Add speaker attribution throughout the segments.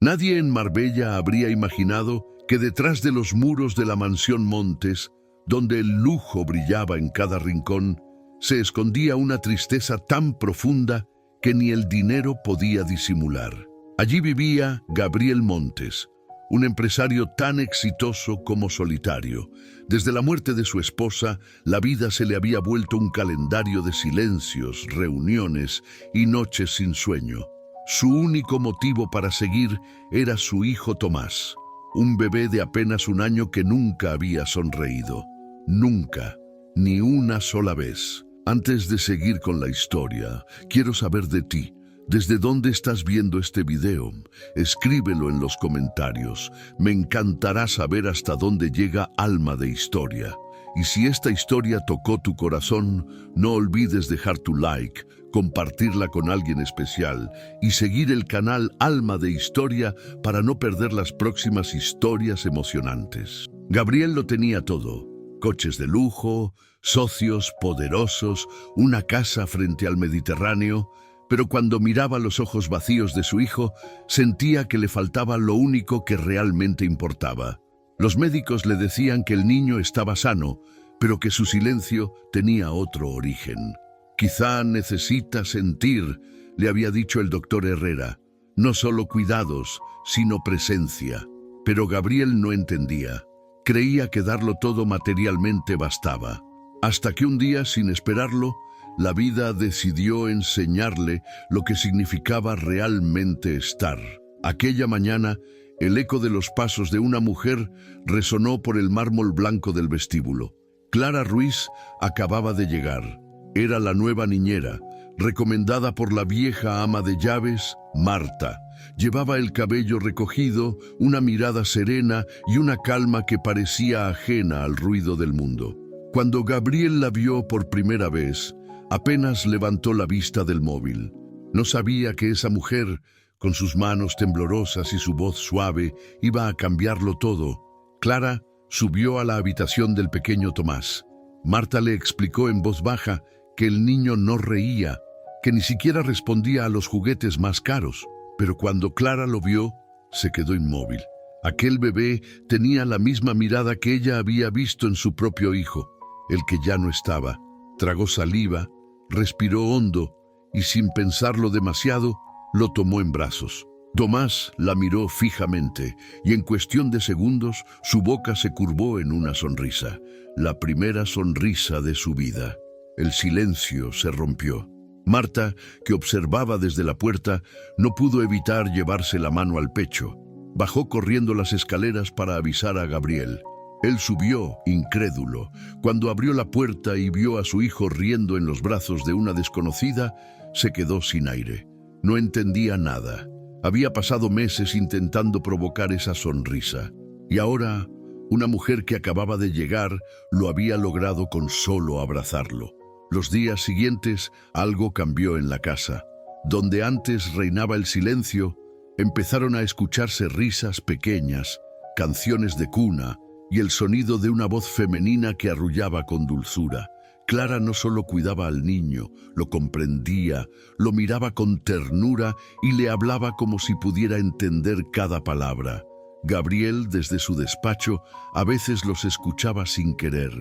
Speaker 1: Nadie en Marbella habría imaginado que detrás de los muros de la mansión Montes, donde el lujo brillaba en cada rincón, se escondía una tristeza tan profunda que ni el dinero podía disimular. Allí vivía Gabriel Montes, un empresario tan exitoso como solitario. Desde la muerte de su esposa, la vida se le había vuelto un calendario de silencios, reuniones y noches sin sueño. Su único motivo para seguir era su hijo Tomás, un bebé de apenas un año que nunca había sonreído. Nunca, ni una sola vez. Antes de seguir con la historia, quiero saber de ti. ¿Desde dónde estás viendo este video? Escríbelo en los comentarios. Me encantará saber hasta dónde llega Alma de Historia. Y si esta historia tocó tu corazón, no olvides dejar tu like, compartirla con alguien especial y seguir el canal Alma de Historia para no perder las próximas historias emocionantes. Gabriel lo tenía todo: coches de lujo, socios poderosos, una casa frente al Mediterráneo. Pero cuando miraba los ojos vacíos de su hijo, sentía que le faltaba lo único que realmente importaba. Los médicos le decían que el niño estaba sano, pero que su silencio tenía otro origen. Quizá necesita sentir, le había dicho el doctor Herrera, no solo cuidados, sino presencia. Pero Gabriel no entendía. Creía que darlo todo materialmente bastaba. Hasta que un día, sin esperarlo, la vida decidió enseñarle lo que significaba realmente estar. Aquella mañana, el eco de los pasos de una mujer resonó por el mármol blanco del vestíbulo. Clara Ruiz acababa de llegar. Era la nueva niñera, recomendada por la vieja ama de llaves, Marta. Llevaba el cabello recogido, una mirada serena y una calma que parecía ajena al ruido del mundo. Cuando Gabriel la vio por primera vez, apenas levantó la vista del móvil. No sabía que esa mujer, con sus manos temblorosas y su voz suave, iba a cambiarlo todo. Clara subió a la habitación del pequeño Tomás. Marta le explicó en voz baja que el niño no reía, que ni siquiera respondía a los juguetes más caros. Pero cuando Clara lo vio, se quedó inmóvil. Aquel bebé tenía la misma mirada que ella había visto en su propio hijo, el que ya no estaba. Tragó saliva, respiró hondo y sin pensarlo demasiado, lo tomó en brazos. Tomás la miró fijamente y en cuestión de segundos su boca se curvó en una sonrisa, la primera sonrisa de su vida. El silencio se rompió. Marta, que observaba desde la puerta, no pudo evitar llevarse la mano al pecho. Bajó corriendo las escaleras para avisar a Gabriel. Él subió, incrédulo. Cuando abrió la puerta y vio a su hijo riendo en los brazos de una desconocida, se quedó sin aire. No entendía nada. Había pasado meses intentando provocar esa sonrisa. Y ahora, una mujer que acababa de llegar lo había logrado con solo abrazarlo. Los días siguientes, algo cambió en la casa. Donde antes reinaba el silencio, empezaron a escucharse risas pequeñas, canciones de cuna, y el sonido de una voz femenina que arrullaba con dulzura. Clara no solo cuidaba al niño, lo comprendía, lo miraba con ternura y le hablaba como si pudiera entender cada palabra. Gabriel, desde su despacho, a veces los escuchaba sin querer.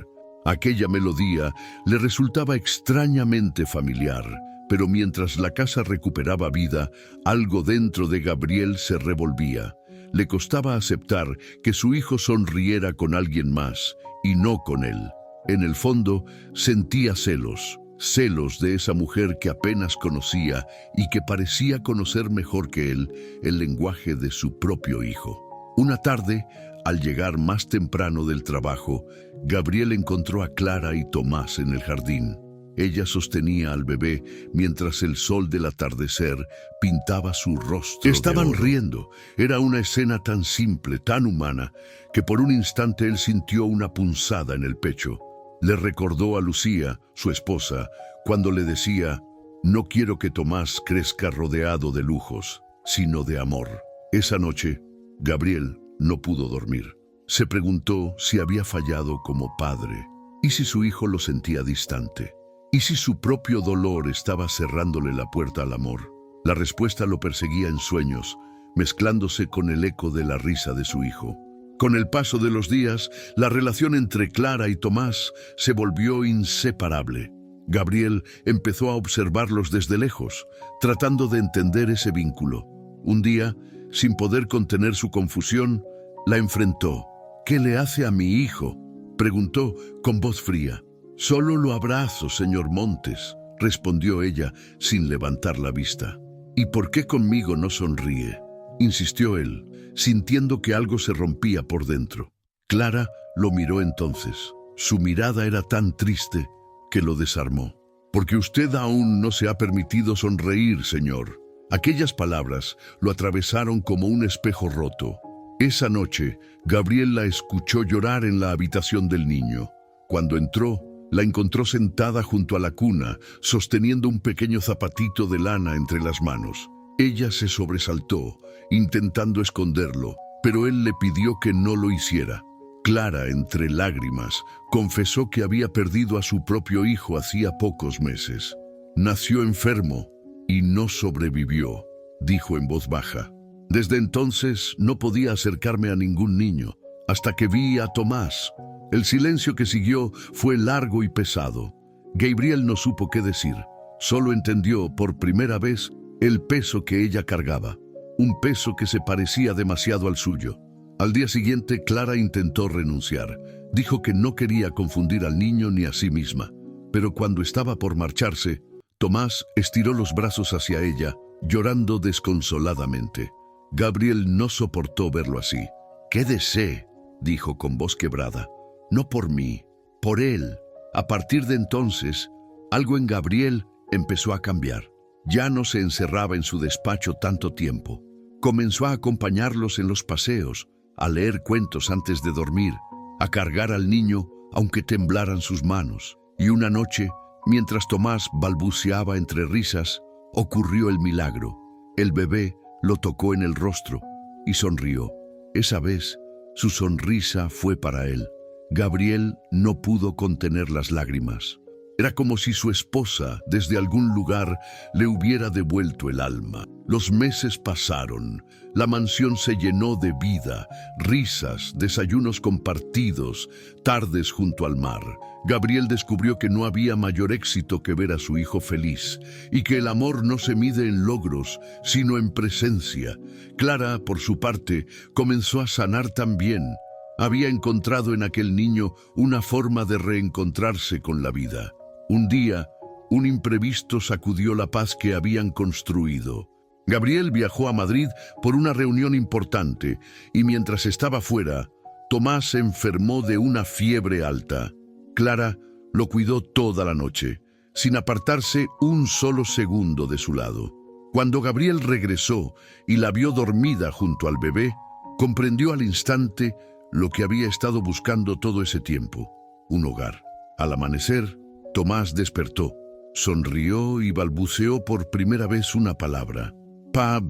Speaker 1: Aquella melodía le resultaba extrañamente familiar, pero mientras la casa recuperaba vida, algo dentro de Gabriel se revolvía. Le costaba aceptar que su hijo sonriera con alguien más, y no con él. En el fondo, sentía celos de esa mujer que apenas conocía y que parecía conocer mejor que él el lenguaje de su propio hijo. Una tarde, al llegar más temprano del trabajo, Gabriel encontró a Clara y Tomás en el jardín. Ella sostenía al bebé mientras el sol del atardecer pintaba su rostro. Estaban riendo. Era una escena tan simple, tan humana, que por un instante él sintió una punzada en el pecho. Le recordó a Lucía, su esposa, cuando le decía: «No quiero que Tomás crezca rodeado de lujos, sino de amor». Esa noche, Gabriel no pudo dormir. Se preguntó si había fallado como padre. ¿Y si su hijo lo sentía distante? ¿Y si su propio dolor estaba cerrándole la puerta al amor? La respuesta lo perseguía en sueños, mezclándose con el eco de la risa de su hijo. Con el paso de los días, la relación entre Clara y Tomás se volvió inseparable. Gabriel empezó a observarlos desde lejos, tratando de entender ese vínculo. Un día, sin poder contener su confusión, la enfrentó. «¿Qué le hace a mi hijo?», preguntó con voz fría. «Solo lo abrazo, señor Montes», respondió ella sin levantar la vista. «¿Y por qué conmigo no sonríe?», insistió él, sintiendo que algo se rompía por dentro. Clara lo miró entonces. Su mirada era tan triste que lo desarmó. «Porque usted aún no se ha permitido sonreír, señor». Aquellas palabras lo atravesaron como un espejo roto. Esa noche, Gabriel la escuchó llorar en la habitación del niño. Cuando entró, la encontró sentada junto a la cuna, sosteniendo un pequeño zapatito de lana entre las manos. Ella se sobresaltó, intentando esconderlo, pero él le pidió que no lo hiciera. Clara, entre lágrimas, confesó que había perdido a su propio hijo hacía pocos meses. «Nació enfermo y no sobrevivió», dijo en voz baja. «Desde entonces no podía acercarme a ningún niño, hasta que vi a Tomás». El silencio que siguió fue largo y pesado. Gabriel no supo qué decir. Solo entendió por primera vez el peso que ella cargaba, un peso que se parecía demasiado al suyo. Al día siguiente, Clara intentó renunciar. Dijo que no quería confundir al niño ni a sí misma. Pero cuando estaba por marcharse, Tomás estiró los brazos hacia ella, llorando desconsoladamente. Gabriel no soportó verlo así. «Quédese», dijo con voz quebrada. «No por mí, por él». A partir de entonces, algo en Gabriel empezó a cambiar. Ya no se encerraba en su despacho tanto tiempo. Comenzó a acompañarlos en los paseos, a leer cuentos antes de dormir, a cargar al niño aunque temblaran sus manos. Y una noche, mientras Tomás balbuceaba entre risas, ocurrió el milagro. El bebé lo tocó en el rostro y sonrió. Esa vez, su sonrisa fue para él. Gabriel no pudo contener las lágrimas. Era como si su esposa, desde algún lugar, le hubiera devuelto el alma. Los meses pasaron. La mansión se llenó de vida, risas, desayunos compartidos, tardes junto al mar. Gabriel descubrió que no había mayor éxito que ver a su hijo feliz, y que el amor no se mide en logros, sino en presencia. Clara, por su parte, comenzó a sanar también. Había encontrado en aquel niño una forma de reencontrarse con la vida. Un día, un imprevisto sacudió la paz que habían construido. Gabriel viajó a Madrid por una reunión importante y mientras estaba fuera, Tomás se enfermó de una fiebre alta. Clara lo cuidó toda la noche, sin apartarse un solo segundo de su lado. Cuando Gabriel regresó y la vio dormida junto al bebé, comprendió al instante lo que había estado buscando todo ese tiempo: un hogar. Al amanecer, Tomás despertó, sonrió y balbuceó por primera vez una palabra. «Pab».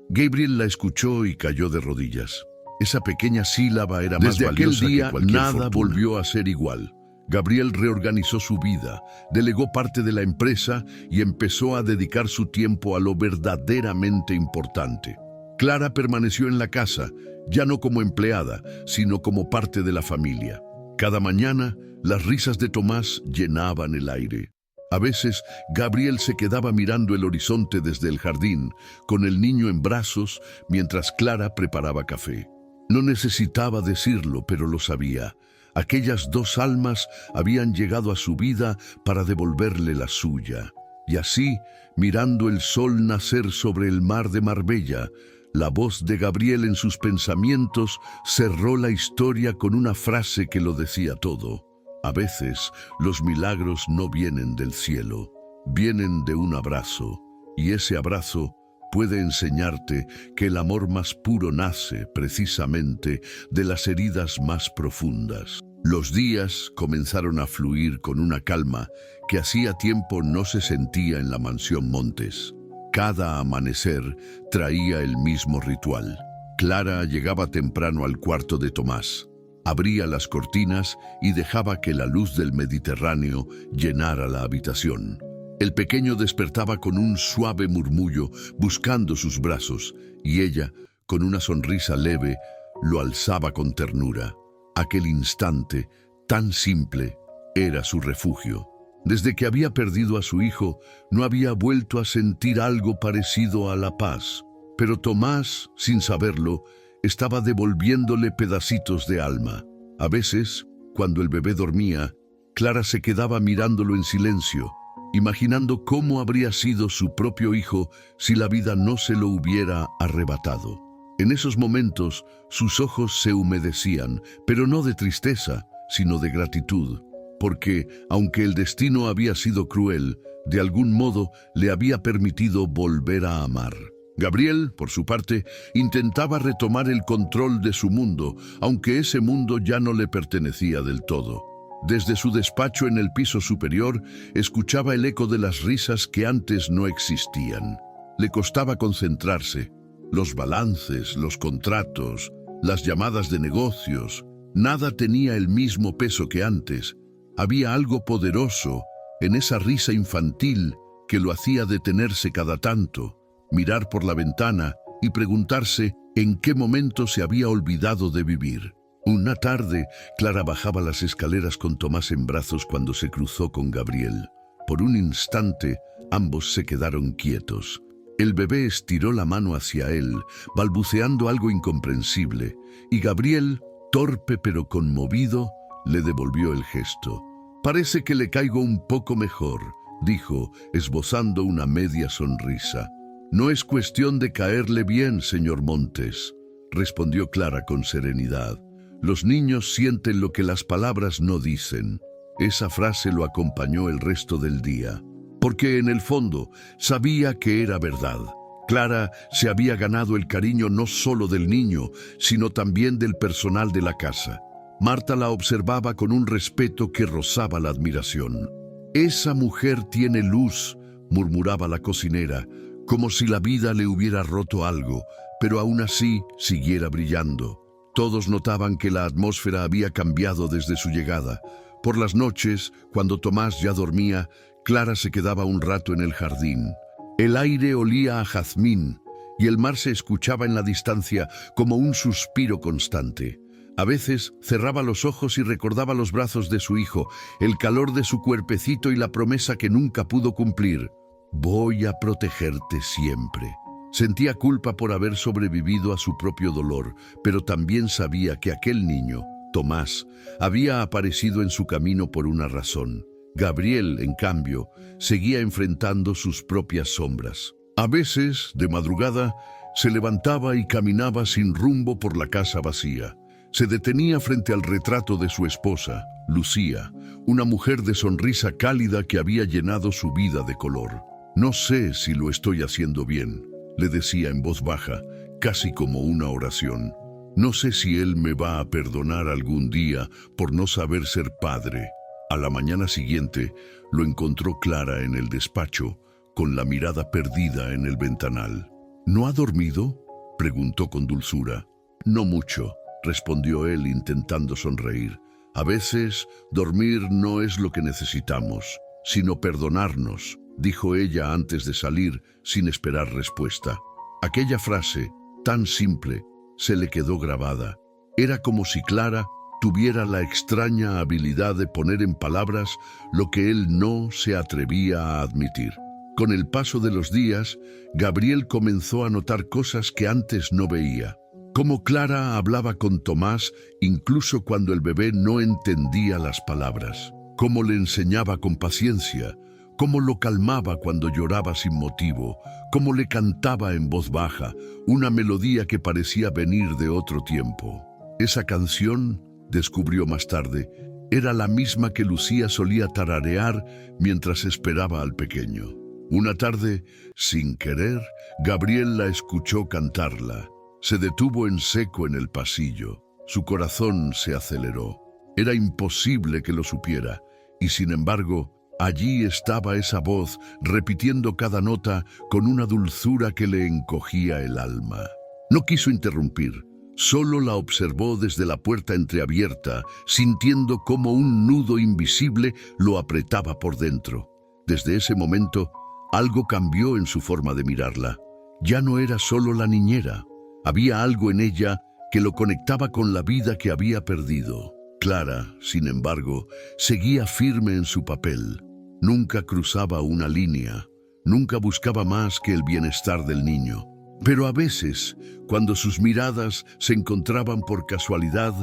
Speaker 1: Gabriel la escuchó y cayó de rodillas. Esa pequeña sílaba era más valiosa que cualquier fortuna. Desde aquel día, nada volvió a ser igual. Gabriel reorganizó su vida, delegó parte de la empresa y empezó a dedicar su tiempo a lo verdaderamente importante. Clara permaneció en la casa, ya no como empleada, sino como parte de la familia. Cada mañana, las risas de Tomás llenaban el aire. A veces, Gabriel se quedaba mirando el horizonte desde el jardín, con el niño en brazos, mientras Clara preparaba café. No necesitaba decirlo, pero lo sabía. Aquellas dos almas habían llegado a su vida para devolverle la suya. Y así, mirando el sol nacer sobre el mar de Marbella, la voz de Gabriel en sus pensamientos cerró la historia con una frase que lo decía todo. A veces, los milagros no vienen del cielo, vienen de un abrazo, y ese abrazo puede enseñarte que el amor más puro nace, precisamente, de las heridas más profundas. Los días comenzaron a fluir con una calma que hacía tiempo no se sentía en la mansión Montes. Cada amanecer traía el mismo ritual. Clara llegaba temprano al cuarto de Tomás. Abría las cortinas y dejaba que la luz del Mediterráneo llenara la habitación. El pequeño despertaba con un suave murmullo, buscando sus brazos, y ella, con una sonrisa leve, lo alzaba con ternura. Aquel instante, tan simple, era su refugio. Desde que había perdido a su hijo, no había vuelto a sentir algo parecido a la paz. Pero Tomás, sin saberlo, estaba devolviéndole pedacitos de alma. A veces, cuando el bebé dormía, Clara se quedaba mirándolo en silencio, imaginando cómo habría sido su propio hijo si la vida no se lo hubiera arrebatado. En esos momentos, sus ojos se humedecían, pero no de tristeza, sino de gratitud, porque, aunque el destino había sido cruel, de algún modo le había permitido volver a amar. Gabriel, por su parte, intentaba retomar el control de su mundo, aunque ese mundo ya no le pertenecía del todo. Desde su despacho en el piso superior, escuchaba el eco de las risas que antes no existían. Le costaba concentrarse. Los balances, los contratos, las llamadas de negocios, nada tenía el mismo peso que antes. Había algo poderoso en esa risa infantil que lo hacía detenerse cada tanto, mirar por la ventana y preguntarse en qué momento se había olvidado de vivir. Una tarde, Clara bajaba las escaleras con Tomás en brazos cuando se cruzó con Gabriel. Por un instante, ambos se quedaron quietos. El bebé estiró la mano hacia él, balbuceando algo incomprensible, y Gabriel, torpe pero conmovido, le devolvió el gesto. «Parece que le caigo un poco mejor», dijo, esbozando una media sonrisa. «No es cuestión de caerle bien, señor Montes», respondió Clara con serenidad. «Los niños sienten lo que las palabras no dicen». Esa frase lo acompañó el resto del día, porque en el fondo sabía que era verdad. Clara se había ganado el cariño no solo del niño, sino también del personal de la casa. Marta la observaba con un respeto que rozaba la admiración. «Esa mujer tiene luz», murmuraba la cocinera, como si la vida le hubiera roto algo, pero aún así siguiera brillando. Todos notaban que la atmósfera había cambiado desde su llegada. Por las noches, cuando Tomás ya dormía, Clara se quedaba un rato en el jardín. El aire olía a jazmín y el mar se escuchaba en la distancia como un suspiro constante. A veces cerraba los ojos y recordaba los brazos de su hijo, el calor de su cuerpecito y la promesa que nunca pudo cumplir. «Voy a protegerte siempre». Sentía culpa por haber sobrevivido a su propio dolor, pero también sabía que aquel niño, Tomás, había aparecido en su camino por una razón. Gabriel, en cambio, seguía enfrentando sus propias sombras. A veces, de madrugada, se levantaba y caminaba sin rumbo por la casa vacía. Se detenía frente al retrato de su esposa, Lucía, una mujer de sonrisa cálida que había llenado su vida de color. «No sé si lo estoy haciendo bien», le decía en voz baja, casi como una oración. «No sé si él me va a perdonar algún día por no saber ser padre». A la mañana siguiente lo encontró Clara en el despacho, con la mirada perdida en el ventanal. «¿No ha dormido?», preguntó con dulzura. «No mucho», respondió él intentando sonreír. «A veces dormir no es lo que necesitamos, sino perdonarnos», dijo ella antes de salir sin esperar respuesta. Aquella frase, tan simple, se le quedó grabada. Era como si Clara tuviera la extraña habilidad de poner en palabras lo que él no se atrevía a admitir. Con el paso de los días, Gabriel comenzó a notar cosas que antes no veía. Cómo Clara hablaba con Tomás incluso cuando el bebé no entendía las palabras. Cómo le enseñaba con paciencia. Cómo lo calmaba cuando lloraba sin motivo. Cómo le cantaba en voz baja, una melodía que parecía venir de otro tiempo. Esa canción, descubrió más tarde, era la misma que Lucía solía tararear mientras esperaba al pequeño. Una tarde, sin querer, Gabriel la escuchó cantarla. Se detuvo en seco en el pasillo. Su corazón se aceleró. Era imposible que lo supiera, y sin embargo, allí estaba esa voz repitiendo cada nota con una dulzura que le encogía el alma. No quiso interrumpir. Solo la observó desde la puerta entreabierta, sintiendo cómo un nudo invisible lo apretaba por dentro. Desde ese momento, algo cambió en su forma de mirarla. Ya no era solo la niñera. Había algo en ella que lo conectaba con la vida que había perdido. Clara, sin embargo, seguía firme en su papel. Nunca cruzaba una línea, nunca buscaba más que el bienestar del niño. Pero a veces, cuando sus miradas se encontraban por casualidad,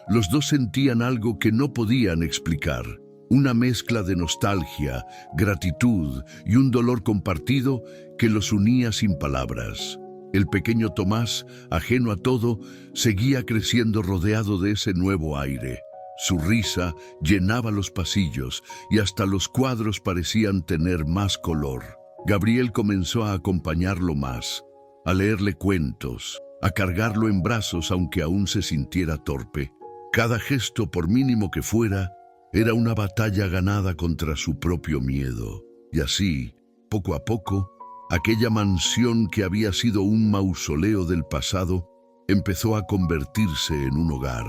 Speaker 1: los dos sentían algo que no podían explicar. Una mezcla de nostalgia, gratitud y un dolor compartido que los unía sin palabras. El pequeño Tomás, ajeno a todo, seguía creciendo rodeado de ese nuevo aire. Su risa llenaba los pasillos y hasta los cuadros parecían tener más color. Gabriel comenzó a acompañarlo más, a leerle cuentos, a cargarlo en brazos aunque aún se sintiera torpe. Cada gesto, por mínimo que fuera, era una batalla ganada contra su propio miedo. Y así, poco a poco, aquella mansión que había sido un mausoleo del pasado empezó a convertirse en un hogar.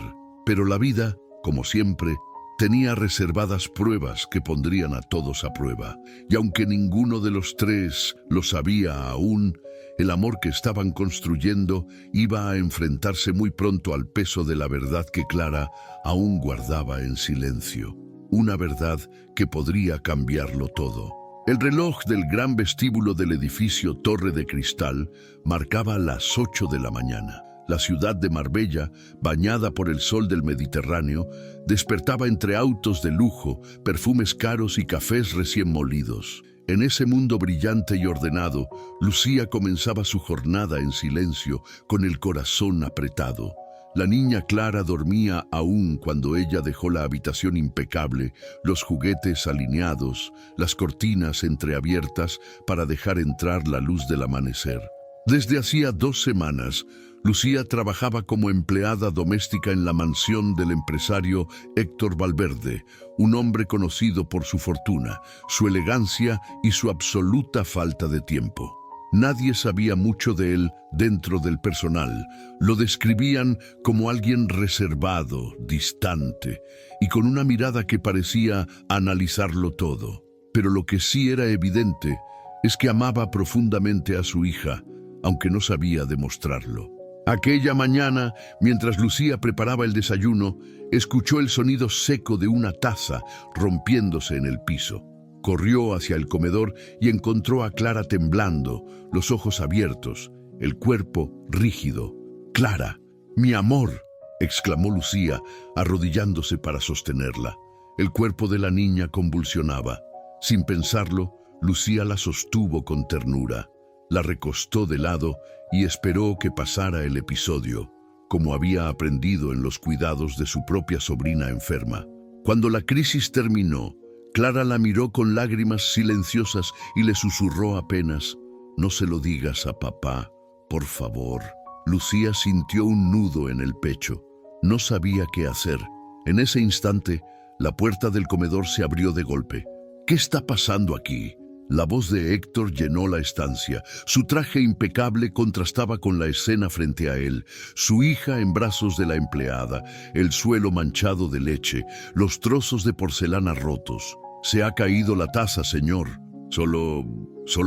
Speaker 1: Pero la vida, como siempre, tenía reservadas pruebas que pondrían a todos a prueba. Y aunque ninguno de los tres lo sabía aún, el amor que estaban construyendo iba a enfrentarse muy pronto al peso de la verdad que Clara aún guardaba en silencio. Una verdad que podría cambiarlo todo. El reloj del gran vestíbulo del edificio Torre de Cristal marcaba las 8 de la mañana. La ciudad de Marbella, bañada por el sol del Mediterráneo, despertaba entre autos de lujo, perfumes caros y cafés recién molidos. En ese mundo brillante y ordenado, Lucía comenzaba su jornada en silencio, con el corazón apretado. La niña Clara dormía aún cuando ella dejó la habitación impecable, los juguetes alineados, las cortinas entreabiertas para dejar entrar la luz del amanecer. Desde hacía 2 semanas, Lucía trabajaba como empleada doméstica en la mansión del empresario Héctor Valverde, un hombre conocido por su fortuna, su elegancia y su absoluta falta de tiempo. Nadie sabía mucho de él dentro del personal. Lo describían como alguien reservado, distante, y con una mirada que parecía analizarlo todo. Pero lo que sí era evidente es que amaba profundamente a su hija, aunque no sabía demostrarlo. Aquella mañana, mientras Lucía preparaba el desayuno, escuchó el sonido seco de una taza rompiéndose en el piso. Corrió hacia el comedor y encontró a Clara temblando, los ojos abiertos, el cuerpo rígido. «¡Clara, mi amor!», exclamó Lucía, arrodillándose para sostenerla. El cuerpo de la niña convulsionaba. Sin pensarlo, Lucía la sostuvo con ternura. La recostó de lado y esperó que pasara el episodio, como había aprendido en los cuidados de su propia sobrina enferma. Cuando la crisis terminó, Clara la miró con lágrimas silenciosas y le susurró apenas: «No se lo digas a papá, por favor». Lucía sintió un nudo en el pecho. No sabía qué hacer. En ese instante, la puerta del comedor se abrió de golpe. «¿Qué está pasando aquí?». La voz de Héctor llenó la estancia. Su traje impecable contrastaba con la escena frente a él. Su hija en brazos de la empleada, el suelo manchado de leche, los trozos de porcelana rotos. «Se ha caído la taza, señor». Solo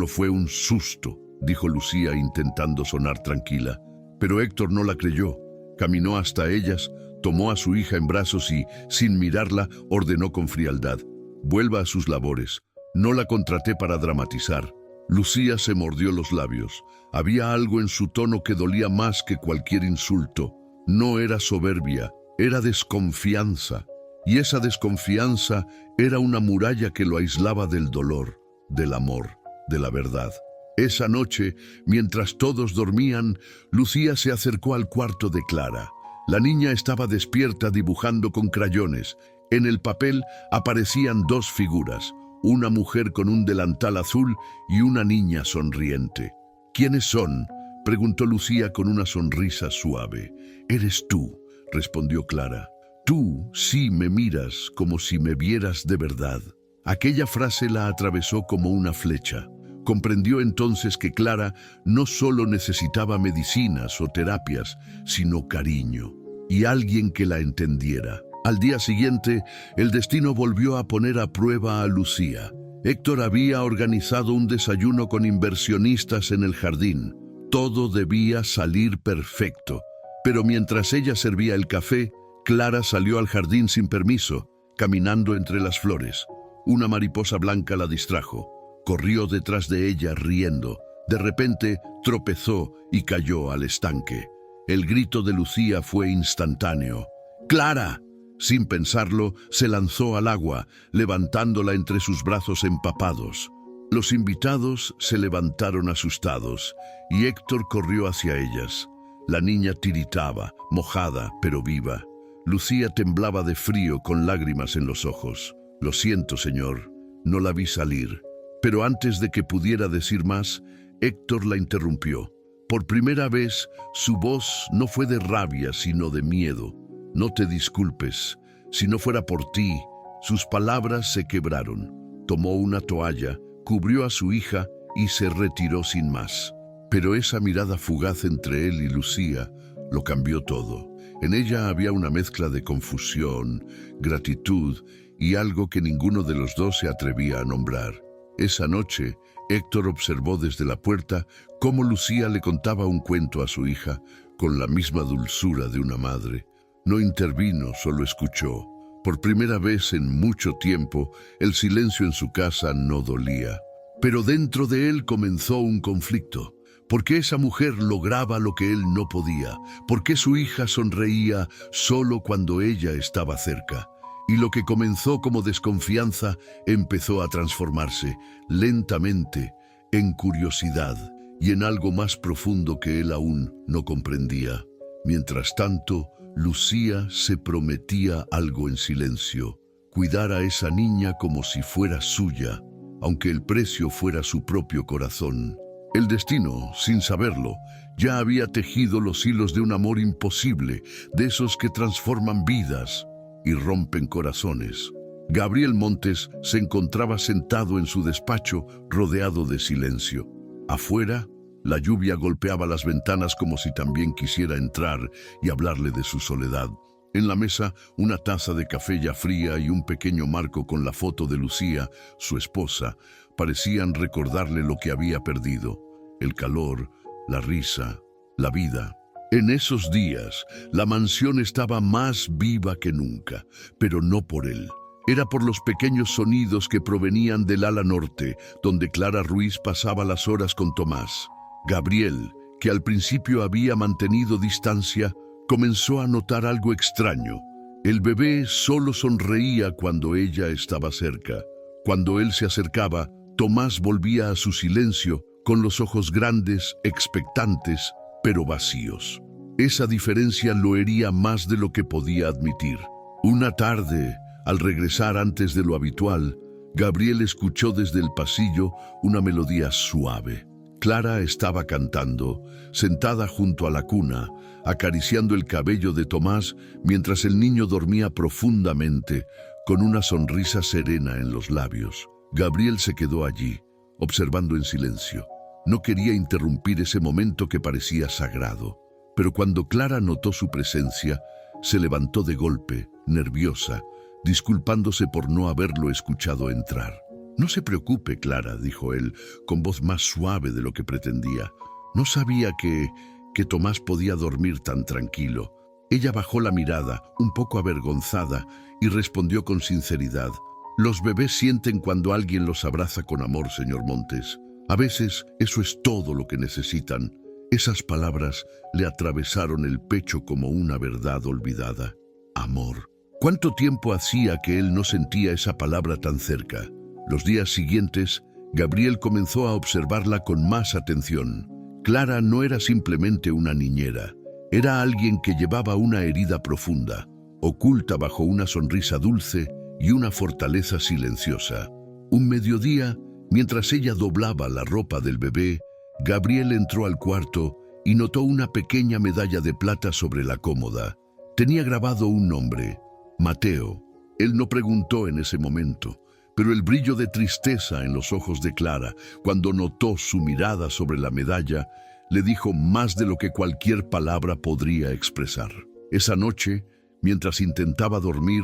Speaker 1: fue un susto», dijo Lucía intentando sonar tranquila. Pero Héctor no la creyó. Caminó hasta ellas, tomó a su hija en brazos y, sin mirarla, ordenó con frialdad: «Vuelva a sus labores. No la contraté para dramatizar». Lucía se mordió los labios. Había algo en su tono que dolía más que cualquier insulto. No era soberbia, era desconfianza. Y esa desconfianza era una muralla que lo aislaba del dolor, del amor, de la verdad. Esa noche, mientras todos dormían, Lucía se acercó al cuarto de Clara. La niña estaba despierta dibujando con crayones. En el papel aparecían 2 figuras, una mujer con un delantal azul y una niña sonriente. «¿Quiénes son?», preguntó Lucía con una sonrisa suave. «Eres tú», respondió Clara. «Tú sí me miras como si me vieras de verdad». Aquella frase la atravesó como una flecha. Comprendió entonces que Clara no solo necesitaba medicinas o terapias, sino cariño y alguien que la entendiera. Al día siguiente, el destino volvió a poner a prueba a Lucía. Héctor había organizado un desayuno con inversionistas en el jardín. Todo debía salir perfecto. Pero mientras ella servía el café, Clara salió al jardín sin permiso, caminando entre las flores. Una mariposa blanca la distrajo. Corrió detrás de ella riendo. De repente tropezó y cayó al estanque. El grito de Lucía fue instantáneo. ¡Clara! Sin pensarlo, se lanzó al agua, levantándola entre sus brazos empapados. Los invitados se levantaron asustados, y Héctor corrió hacia ellas. La niña tiritaba, mojada, pero viva. Lucía temblaba de frío con lágrimas en los ojos. «Lo siento, señor, no la vi salir». Pero antes de que pudiera decir más, Héctor la interrumpió. Por primera vez, su voz no fue de rabia, sino de miedo. «No te disculpes. Si no fuera por ti». Sus palabras se quebraron. Tomó una toalla, cubrió a su hija y se retiró sin más. Pero esa mirada fugaz entre él y Lucía lo cambió todo. En ella había una mezcla de confusión, gratitud y algo que ninguno de los dos se atrevía a nombrar. Esa noche, Héctor observó desde la puerta cómo Lucía le contaba un cuento a su hija con la misma dulzura de una madre. No intervino, solo escuchó. Por primera vez en mucho tiempo, el silencio en su casa no dolía. Pero dentro de él comenzó un conflicto. ¿Por qué esa mujer lograba lo que él no podía? ¿Por qué su hija sonreía solo cuando ella estaba cerca? Y lo que comenzó como desconfianza empezó a transformarse lentamente en curiosidad y en algo más profundo que él aún no comprendía. Mientras tanto, Lucía se prometía algo en silencio: cuidar a esa niña como si fuera suya, aunque el precio fuera su propio corazón. El destino, sin saberlo, ya había tejido los hilos de un amor imposible, de esos que transforman vidas y rompen corazones. Gabriel Montes se encontraba sentado en su despacho, rodeado de silencio. Afuera, la lluvia golpeaba las ventanas como si también quisiera entrar y hablarle de su soledad. En la mesa, una taza de café ya fría y un pequeño marco con la foto de Lucía, su esposa, parecían recordarle lo que había perdido: el calor, la risa, la vida. En esos días, la mansión estaba más viva que nunca, pero no por él. Era por los pequeños sonidos que provenían del ala norte, donde Clara Ruiz pasaba las horas con Tomás. Gabriel, que al principio había mantenido distancia, comenzó a notar algo extraño. El bebé solo sonreía cuando ella estaba cerca. Cuando él se acercaba, Tomás volvía a su silencio, con los ojos grandes, expectantes, pero vacíos. Esa diferencia lo hería más de lo que podía admitir. Una tarde, al regresar antes de lo habitual, Gabriel escuchó desde el pasillo una melodía suave. Clara estaba cantando, sentada junto a la cuna, acariciando el cabello de Tomás mientras el niño dormía profundamente, con una sonrisa serena en los labios. Gabriel se quedó allí, observando en silencio. No quería interrumpir ese momento que parecía sagrado. Pero cuando Clara notó su presencia, se levantó de golpe, nerviosa, disculpándose por no haberlo escuchado entrar. «No se preocupe, Clara», dijo él, con voz más suave de lo que pretendía. No sabía que Tomás podía dormir tan tranquilo. Ella bajó la mirada, un poco avergonzada, y respondió con sinceridad: «Los bebés sienten cuando alguien los abraza con amor, señor Montes. A veces eso es todo lo que necesitan». Esas palabras le atravesaron el pecho como una verdad olvidada. Amor. ¿Cuánto tiempo hacía que él no sentía esa palabra tan cerca? Los días siguientes, Gabriel comenzó a observarla con más atención. Clara no era simplemente una niñera. Era alguien que llevaba una herida profunda, oculta bajo una sonrisa dulce y una fortaleza silenciosa. Un mediodía, mientras ella doblaba la ropa del bebé, Gabriel entró al cuarto y notó una pequeña medalla de plata sobre la cómoda. Tenía grabado un nombre: Mateo. Él no preguntó en ese momento, pero el brillo de tristeza en los ojos de Clara, cuando notó su mirada sobre la medalla, le dijo más de lo que cualquier palabra podría expresar. Esa noche, mientras intentaba dormir,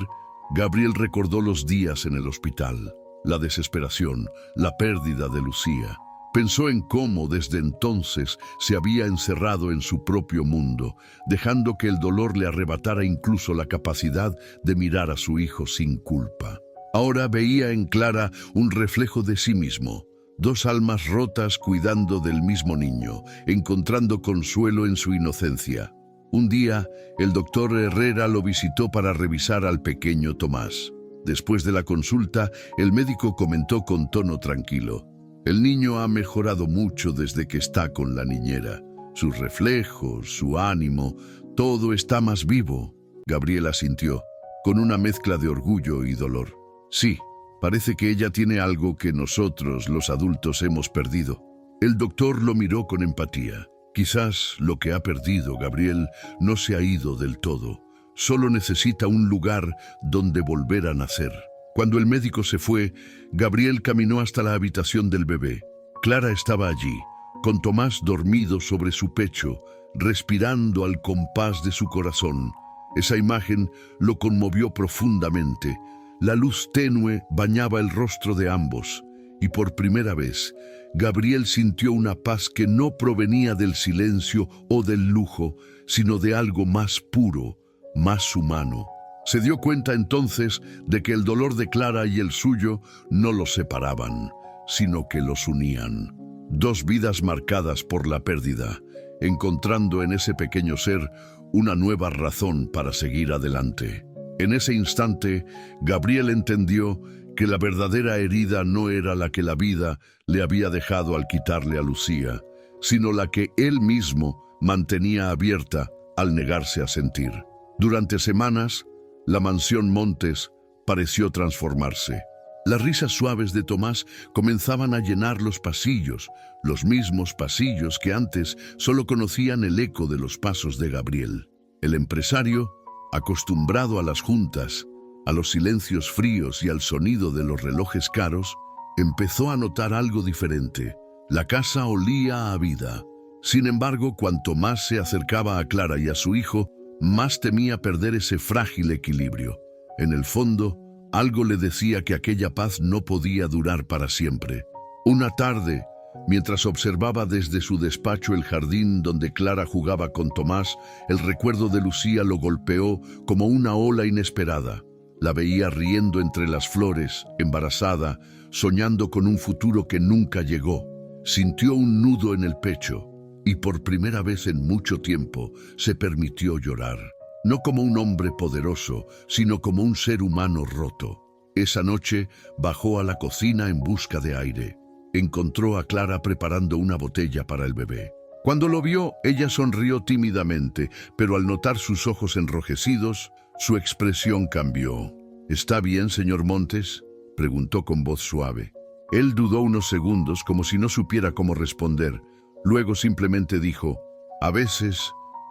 Speaker 1: Gabriel recordó los días en el hospital, la desesperación, la pérdida de Lucía. Pensó en cómo desde entonces se había encerrado en su propio mundo, dejando que el dolor le arrebatara incluso la capacidad de mirar a su hijo sin culpa. Ahora veía en Clara un reflejo de sí mismo, dos almas rotas cuidando del mismo niño, encontrando consuelo en su inocencia. Un día, el doctor Herrera lo visitó para revisar al pequeño Tomás. Después de la consulta, el médico comentó con tono tranquilo: «El niño ha mejorado mucho desde que está con la niñera. Sus reflejos, su ánimo, todo está más vivo». Gabriel asintió, con una mezcla de orgullo y dolor. «Sí, parece que ella tiene algo que nosotros, los adultos, hemos perdido». El doctor lo miró con empatía. «Quizás lo que ha perdido, Gabriel, no se ha ido del todo. Solo necesita un lugar donde volver a nacer». Cuando el médico se fue, Gabriel caminó hasta la habitación del bebé. Clara estaba allí, con Tomás dormido sobre su pecho, respirando al compás de su corazón. Esa imagen lo conmovió profundamente. La luz tenue bañaba el rostro de ambos, y por primera vez, Gabriel sintió una paz que no provenía del silencio o del lujo, sino de algo más puro, más humano. Se dio cuenta entonces de que el dolor de Clara y el suyo no los separaban, sino que los unían. Dos vidas marcadas por la pérdida, encontrando en ese pequeño ser una nueva razón para seguir adelante. En ese instante, Gabriel entendió que la verdadera herida no era la que la vida le había dejado al quitarle a Lucía, sino la que él mismo mantenía abierta al negarse a sentir. Durante semanas, la mansión Montes pareció transformarse. Las risas suaves de Tomás comenzaban a llenar los pasillos, los mismos pasillos que antes solo conocían el eco de los pasos de Gabriel. El empresario, acostumbrado a las juntas, a los silencios fríos y al sonido de los relojes caros, empezó a notar algo diferente. La casa olía a vida. Sin embargo, cuanto más se acercaba a Clara y a su hijo, más temía perder ese frágil equilibrio. En el fondo, algo le decía que aquella paz no podía durar para siempre. Una tarde, mientras observaba desde su despacho el jardín donde Clara jugaba con Tomás, el recuerdo de Lucía lo golpeó como una ola inesperada. La veía riendo entre las flores, embarazada, soñando con un futuro que nunca llegó. Sintió un nudo en el pecho. Y por primera vez en mucho tiempo se permitió llorar, no como un hombre poderoso, sino como un ser humano roto. Esa noche bajó a la cocina en busca de aire. Encontró a Clara preparando una botella para el bebé. Cuando lo vio, ella sonrió tímidamente, pero al notar sus ojos enrojecidos, su expresión cambió. «¿Está bien, señor Montes?», preguntó con voz suave. Él dudó unos segundos como si no supiera cómo responder. Luego simplemente dijo: «A veces,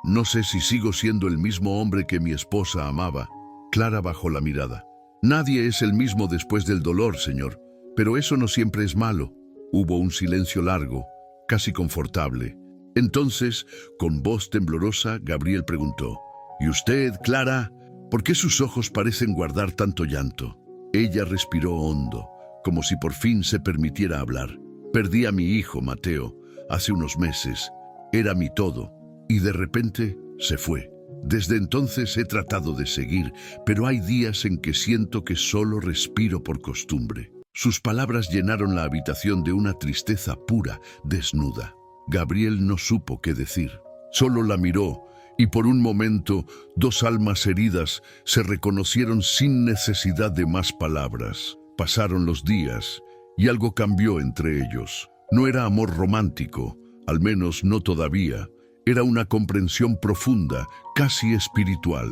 Speaker 1: no sé si sigo siendo el mismo hombre que mi esposa amaba». Clara bajó la mirada. «Nadie es el mismo después del dolor, señor, pero eso no siempre es malo». Hubo un silencio largo, casi confortable. Entonces, con voz temblorosa, Gabriel preguntó: «¿Y usted, Clara? ¿Por qué sus ojos parecen guardar tanto llanto?». Ella respiró hondo, como si por fin se permitiera hablar. «Perdí a mi hijo, Mateo, hace unos meses. Era mi todo, y de repente se fue. Desde entonces he tratado de seguir, pero hay días en que siento que solo respiro por costumbre». Sus palabras llenaron la habitación de una tristeza pura, desnuda. Gabriel no supo qué decir. Solo la miró, y por un momento, dos almas heridas se reconocieron sin necesidad de más palabras. Pasaron los días, y algo cambió entre ellos. No era amor romántico, al menos no todavía. Era una comprensión profunda, casi espiritual.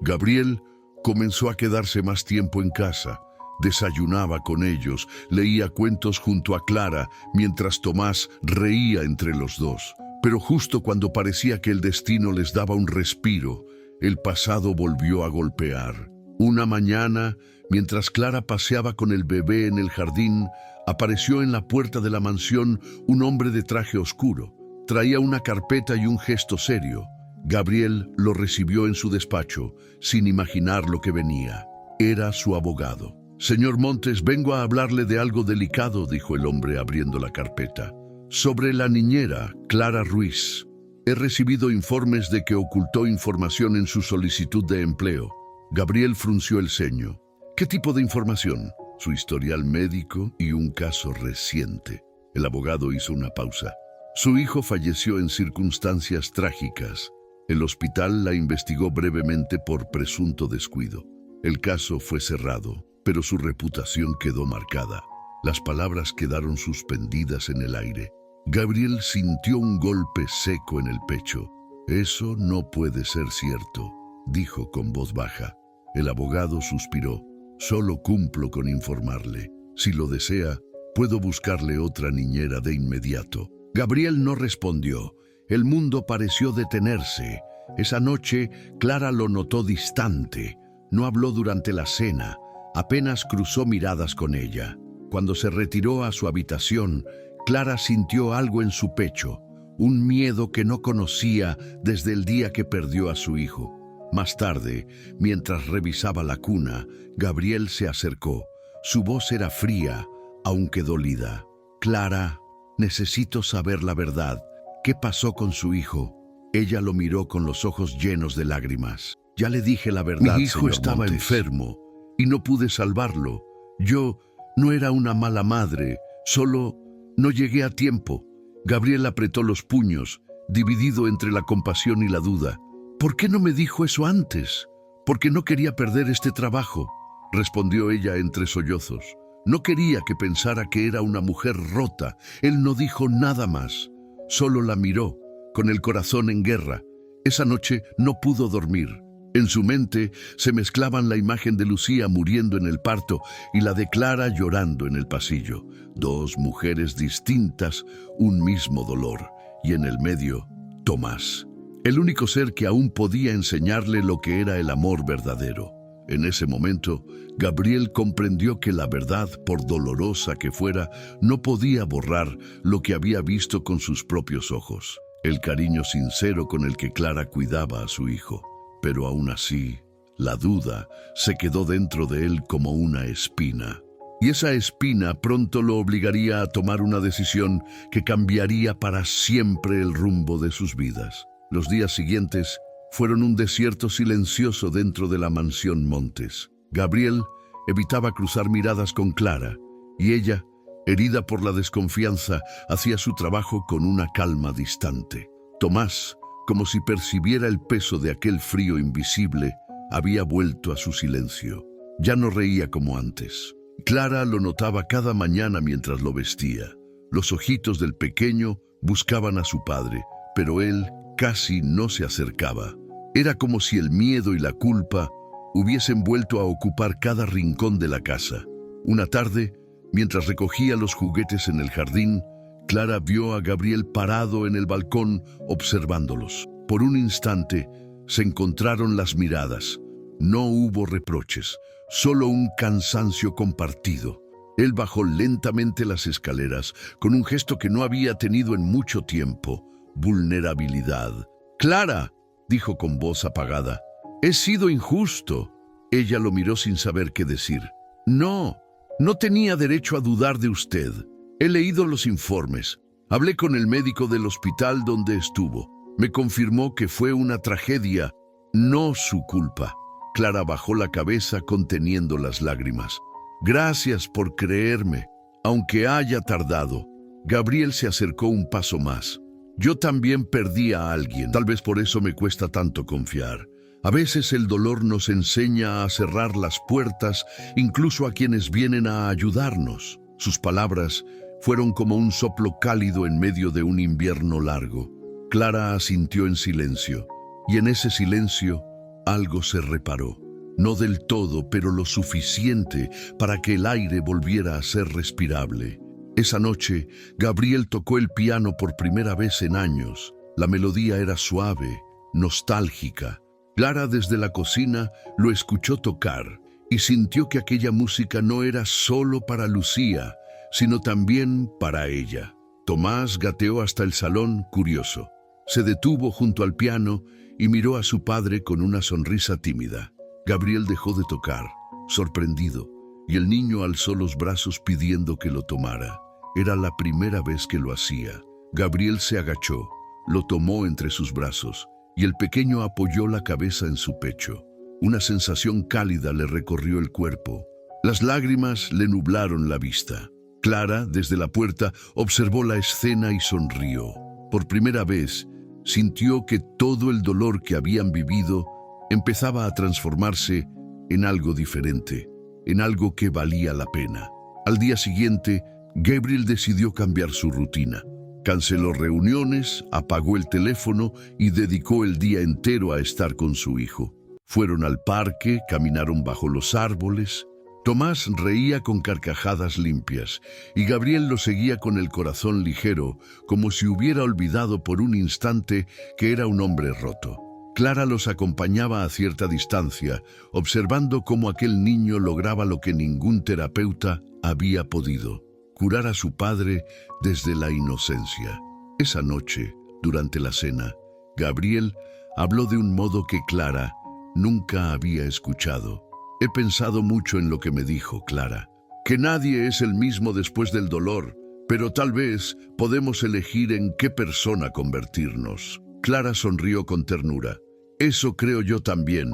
Speaker 1: Gabriel comenzó a quedarse más tiempo en casa. Desayunaba con ellos, leía cuentos junto a Clara, mientras Tomás reía entre los dos. Pero justo cuando parecía que el destino les daba un respiro, el pasado volvió a golpear. Una mañana, mientras Clara paseaba con el bebé en el jardín, apareció en la puerta de la mansión un hombre de traje oscuro. Traía una carpeta y un gesto serio. Gabriel lo recibió en su despacho, sin imaginar lo que venía. Era su abogado. «Señor Montes, vengo a hablarle de algo delicado», dijo el hombre abriendo la carpeta. Sobre la niñera, Clara Ruiz. He recibido informes de que ocultó información en su solicitud de empleo. Gabriel frunció el ceño. ¿Qué tipo de información? Su historial médico y un caso reciente. El abogado hizo una pausa. Su hijo falleció en circunstancias trágicas. El hospital la investigó brevemente por presunto descuido. El caso fue cerrado, pero su reputación quedó marcada. Las palabras quedaron suspendidas en el aire. Gabriel sintió un golpe seco en el pecho. Eso no puede ser cierto, dijo con voz baja. El abogado suspiró. Solo cumplo con informarle. Si lo desea, puedo buscarle otra niñera de inmediato. Gabriel no respondió. El mundo pareció detenerse. Esa noche, Clara lo notó distante. No habló durante la cena. Apenas cruzó miradas con ella. Cuando se retiró a su habitación, Clara sintió algo en su pecho, un miedo que no conocía desde el día que perdió a su hijo. Más tarde, mientras revisaba la cuna, Gabriel se acercó. Su voz era fría, aunque dolida. Clara, necesito saber la verdad. ¿Qué pasó con su hijo? Ella lo miró con los ojos llenos de lágrimas. Ya le dije la verdad,
Speaker 2: Mi hijo
Speaker 1: señor
Speaker 2: estaba
Speaker 1: Montes.
Speaker 2: enfermo
Speaker 1: Y no pude salvarlo. Yo no era una mala madre, solo no llegué a tiempo. Gabriel apretó los puños, dividido entre la compasión y la duda. ¿Por qué no me dijo eso antes? Porque no quería perder este trabajo, respondió ella entre sollozos. No quería que pensara que era una mujer rota. Él no dijo nada más. Solo la miró, con el corazón en guerra. Esa noche no pudo dormir. En su mente se mezclaban la imagen de Lucía muriendo en el parto y la de Clara llorando en el pasillo. Dos mujeres distintas, un mismo dolor. Y en el medio, Tomás, el único ser que aún podía enseñarle lo que era el amor verdadero. En ese momento, Gabriel comprendió que la verdad, por dolorosa que fuera, no podía borrar lo que había visto con sus propios ojos. El cariño sincero con el que Clara cuidaba a su hijo. Pero aún así, la duda se quedó dentro de él como una espina. Y esa espina pronto lo obligaría a tomar una decisión que cambiaría para siempre el rumbo de sus vidas. Los días siguientes fueron un desierto silencioso dentro de la mansión Montes. Gabriel evitaba cruzar miradas con Clara, y ella, herida por la desconfianza, hacía su trabajo con una calma distante. Tomás, como si percibiera el peso de aquel frío invisible, había vuelto a su silencio. Ya no reía como antes. Clara lo notaba cada mañana mientras lo vestía. Los ojitos del pequeño buscaban a su padre, pero él casi no se acercaba. Era como si el miedo y la culpa hubiesen vuelto a ocupar cada rincón de la casa. Una tarde, mientras recogía los juguetes en el jardín, Clara vio a Gabriel parado en el balcón observándolos. Por un instante se encontraron las miradas. No hubo reproches, solo un cansancio compartido. Él bajó lentamente las escaleras con un gesto que no había tenido en mucho tiempo: vulnerabilidad. «Clara», dijo con voz apagada, «he sido injusto». Ella lo miró sin saber qué decir. «No, no tenía derecho a dudar de usted. He leído los informes. Hablé con el médico del hospital donde estuvo. Me confirmó que fue una tragedia, no su culpa». Clara bajó la cabeza conteniendo las lágrimas. «Gracias por creerme, aunque haya tardado». Gabriel se acercó un paso más. «Yo también perdí a alguien. Tal vez por eso me cuesta tanto confiar. A veces el dolor nos enseña a cerrar las puertas, incluso a quienes vienen a ayudarnos». Sus palabras fueron como un soplo cálido en medio de un invierno largo. Clara asintió en silencio, y en ese silencio algo se reparó. No del todo, pero lo suficiente para que el aire volviera a ser respirable. Esa noche, Gabriel tocó el piano por primera vez en años. La melodía era suave, nostálgica. Clara desde la cocina lo escuchó tocar y sintió que aquella música no era solo para Lucía, sino también para ella. Tomás gateó hasta el salón, curioso. Se detuvo junto al piano y miró a su padre con una sonrisa tímida. Gabriel dejó de tocar, sorprendido, y el niño alzó los brazos pidiendo que lo tomara. Era la primera vez que lo hacía. Gabriel se agachó, lo tomó entre sus brazos y el pequeño apoyó la cabeza en su pecho. Una sensación cálida le recorrió el cuerpo. Las lágrimas le nublaron la vista. Clara, desde la puerta, observó la escena y sonrió. Por primera vez, sintió que todo el dolor que habían vivido empezaba a transformarse en algo diferente, en algo que valía la pena. Al día siguiente, Gabriel decidió cambiar su rutina. Canceló reuniones, apagó el teléfono y dedicó el día entero a estar con su hijo. Fueron al parque, caminaron bajo los árboles. Tomás reía con carcajadas limpias y Gabriel lo seguía con el corazón ligero, como si hubiera olvidado por un instante que era un hombre roto. Clara los acompañaba a cierta distancia, observando cómo aquel niño lograba lo que ningún terapeuta había podido: curar a su padre desde la inocencia. Esa noche, durante la cena, Gabriel habló de un modo que Clara nunca había escuchado. He pensado mucho en lo que me dijo Clara, que nadie es el mismo después del dolor, pero tal vez podemos elegir en qué persona convertirnos. Clara sonrió con ternura. Eso creo yo también.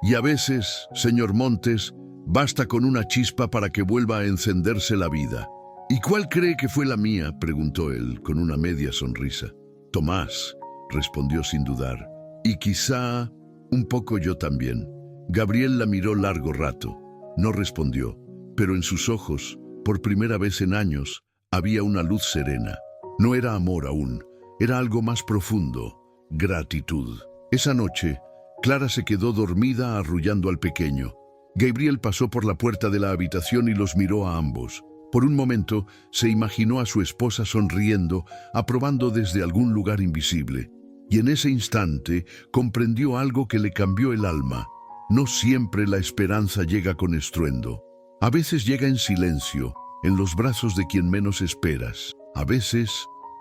Speaker 1: Y a veces, señor Montes, basta con una chispa para que vuelva a encenderse la vida. ¿Y cuál cree que fue la mía?, preguntó él, con una media sonrisa. Tomás, respondió sin dudar. Y quizá un poco yo también. Gabriel la miró largo rato. No respondió, pero en sus ojos, por primera vez en años, había una luz serena. No era amor aún, era algo más profundo: gratitud. Esa noche, Clara se quedó dormida arrullando al pequeño. Gabriel pasó por la puerta de la habitación y los miró a ambos. Por un momento, se imaginó a su esposa sonriendo, aprobando desde algún lugar invisible. Y en ese instante, comprendió algo que le cambió el alma. No siempre la esperanza llega con estruendo. A veces llega en silencio, en los brazos de quien menos esperas. A veces,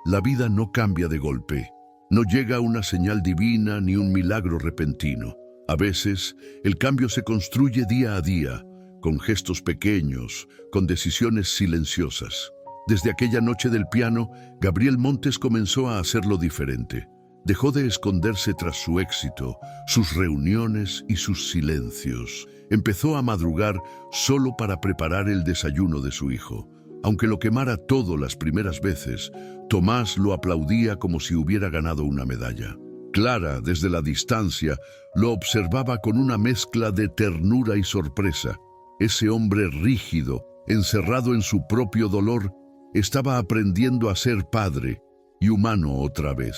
Speaker 1: la vida no cambia de golpe. No llega una señal divina ni un milagro repentino. A veces, el cambio se construye día a día, con gestos pequeños, con decisiones silenciosas. Desde aquella noche del piano, Gabriel Montes comenzó a hacerlo diferente. Dejó de esconderse tras su éxito, sus reuniones y sus silencios. Empezó a madrugar solo para preparar el desayuno de su hijo. Aunque lo quemara todo las primeras veces, Tomás lo aplaudía como si hubiera ganado una medalla. Clara, desde la distancia, lo observaba con una mezcla de ternura y sorpresa. Ese hombre rígido, encerrado en su propio dolor, estaba aprendiendo a ser padre y humano otra vez.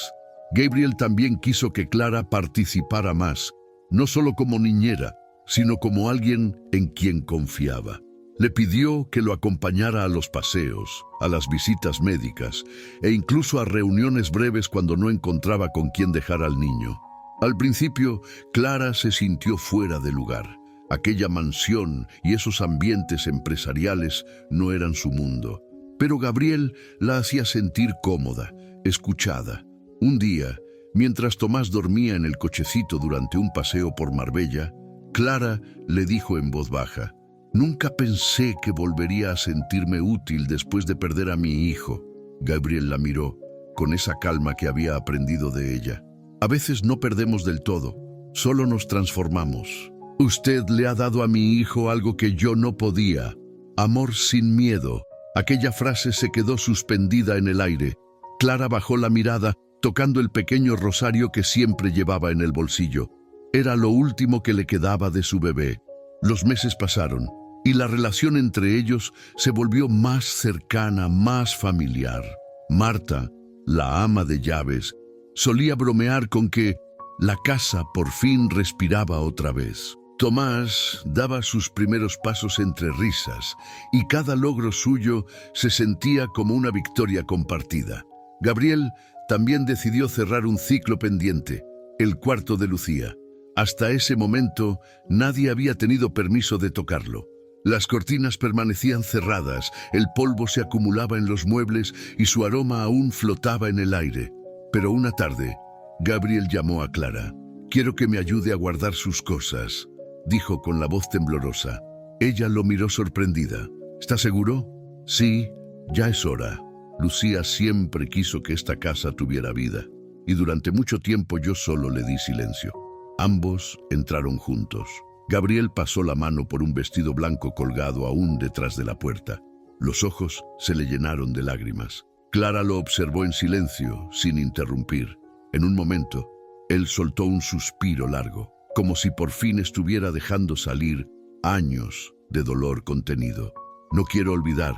Speaker 1: Gabriel también quiso que Clara participara más, no solo como niñera, sino como alguien en quien confiaba. Le pidió que lo acompañara a los paseos, a las visitas médicas e incluso a reuniones breves cuando no encontraba con quién dejar al niño. Al principio, Clara se sintió fuera de lugar. Aquella mansión y esos ambientes empresariales no eran su mundo. Pero Gabriel la hacía sentir cómoda, escuchada. Un día, mientras Tomás dormía en el cochecito durante un paseo por Marbella, Clara le dijo en voz baja: «Nunca pensé que volvería a sentirme útil después de perder a mi hijo». Gabriel la miró, con esa calma que había aprendido de ella. «A veces no perdemos del todo, solo nos transformamos. Usted le ha dado a mi hijo algo que yo no podía: amor sin miedo». Aquella frase se quedó suspendida en el aire. Clara bajó la mirada, tocando el pequeño rosario que siempre llevaba en el bolsillo. Era lo último que le quedaba de su bebé. Los meses pasaron, y la relación entre ellos se volvió más cercana, más familiar. Marta, la ama de llaves, solía bromear con que la casa por fin respiraba otra vez. Tomás daba sus primeros pasos entre risas, y cada logro suyo se sentía como una victoria compartida. Gabriel también decidió cerrar un ciclo pendiente: el cuarto de Lucía. Hasta ese momento, nadie había tenido permiso de tocarlo. Las cortinas permanecían cerradas, el polvo se acumulaba en los muebles y su aroma aún flotaba en el aire. Pero una tarde, Gabriel llamó a Clara. «Quiero que me ayude a guardar sus cosas», dijo con la voz temblorosa. Ella lo miró sorprendida. «¿Está seguro?» «Sí, Ya es hora. Lucía siempre quiso que esta casa tuviera vida, y durante mucho tiempo yo solo le di silencio. Ambos entraron juntos. Gabriel pasó la mano por un vestido blanco colgado aún detrás de la puerta. Los ojos se le llenaron de lágrimas. Clara lo observó en silencio, sin interrumpir. En un momento, él soltó un suspiro largo, como si por fin estuviera dejando salir años de dolor contenido. No quiero olvidar,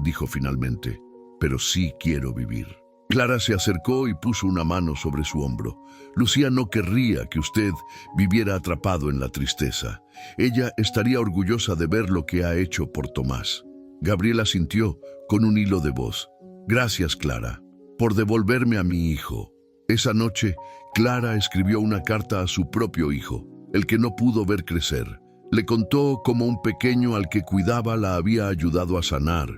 Speaker 1: dijo finalmente, pero sí quiero vivir. Clara se acercó y puso una mano sobre su hombro. Lucía no querría que usted viviera atrapado en la tristeza. Ella estaría orgullosa de ver lo que ha hecho por Tomás. Gabriel asintió con un hilo de voz. Gracias, Clara, por devolverme a mi hijo. Esa noche, Clara escribió una carta a su propio hijo, el que no pudo ver crecer. Le contó cómo un pequeño al que cuidaba la había ayudado a sanar,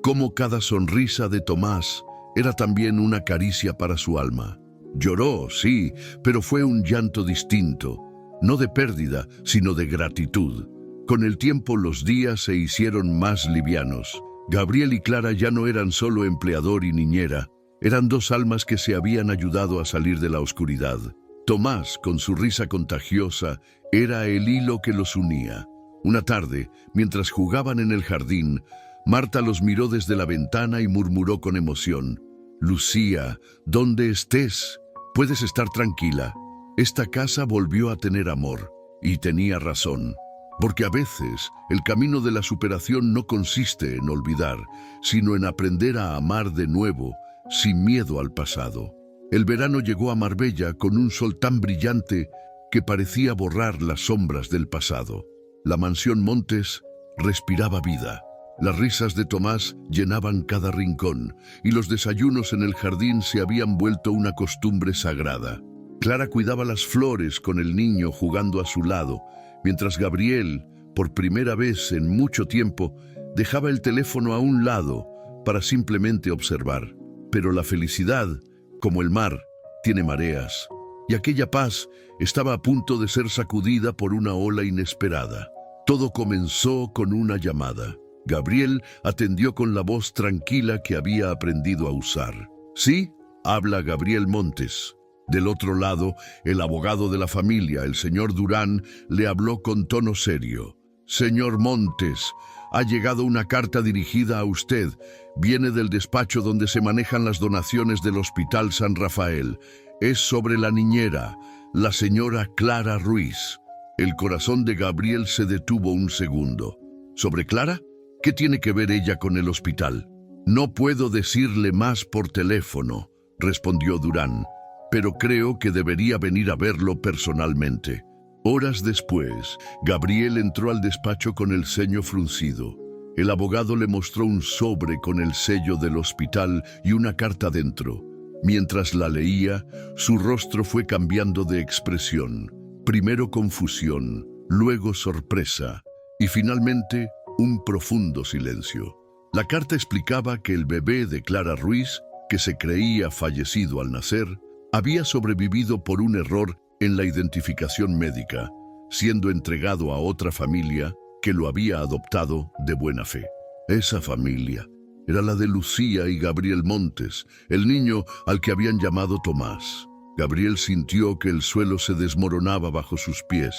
Speaker 1: cómo cada sonrisa de Tomás era también una caricia para su alma. Lloró, sí, pero fue un llanto distinto, no de pérdida, sino de gratitud. Con el tiempo los días se hicieron más livianos. Gabriel y Clara ya no eran solo empleador y niñera, eran dos almas que se habían ayudado a salir de la oscuridad. Tomás, con su risa contagiosa, era el hilo que los unía. Una tarde, mientras jugaban en el jardín, Marta los miró desde la ventana y murmuró con emoción: Lucía, donde estés, puedes estar tranquila. Esta casa volvió a tener amor, y tenía razón. Porque a veces el camino de la superación no consiste en olvidar, sino en aprender a amar de nuevo, sin miedo al pasado. El verano llegó a Marbella con un sol tan brillante que parecía borrar las sombras del pasado. La mansión Montes respiraba vida. Las risas de Tomás llenaban cada rincón, y los desayunos en el jardín se habían vuelto una costumbre sagrada. Clara cuidaba las flores con el niño jugando a su lado, mientras Gabriel, por primera vez en mucho tiempo, dejaba el teléfono a un lado para simplemente observar. Pero la felicidad, como el mar, tiene mareas, y aquella paz estaba a punto de ser sacudida por una ola inesperada. Todo comenzó con una llamada. Gabriel atendió con la voz tranquila que había aprendido a usar. «Sí, habla Gabriel Montes». Del otro lado, el abogado de la familia, el señor Durán, le habló con tono serio. «Señor Montes, ha llegado una carta dirigida a usted. Viene del despacho donde se manejan las donaciones del Hospital San Rafael. Es sobre la niñera, la señora Clara Ruiz». El corazón de Gabriel se detuvo un segundo. ¿Sobre Clara? ¿Qué tiene que ver ella con el hospital? «No puedo decirle más por teléfono», respondió Durán, «pero creo que debería venir a verlo personalmente». Horas después, Gabriel entró al despacho con el ceño fruncido. El abogado le mostró un sobre con el sello del hospital y una carta dentro. Mientras la leía, su rostro fue cambiando de expresión. Primero confusión, luego sorpresa y finalmente un profundo silencio. La carta explicaba que el bebé de Clara Ruiz, que se creía fallecido al nacer, había sobrevivido por un error en la identificación médica, siendo entregado a otra familia que lo había adoptado de buena fe. Esa familia era la de Lucía y Gabriel Montes, el niño al que habían llamado Tomás. Gabriel sintió que el suelo se desmoronaba bajo sus pies.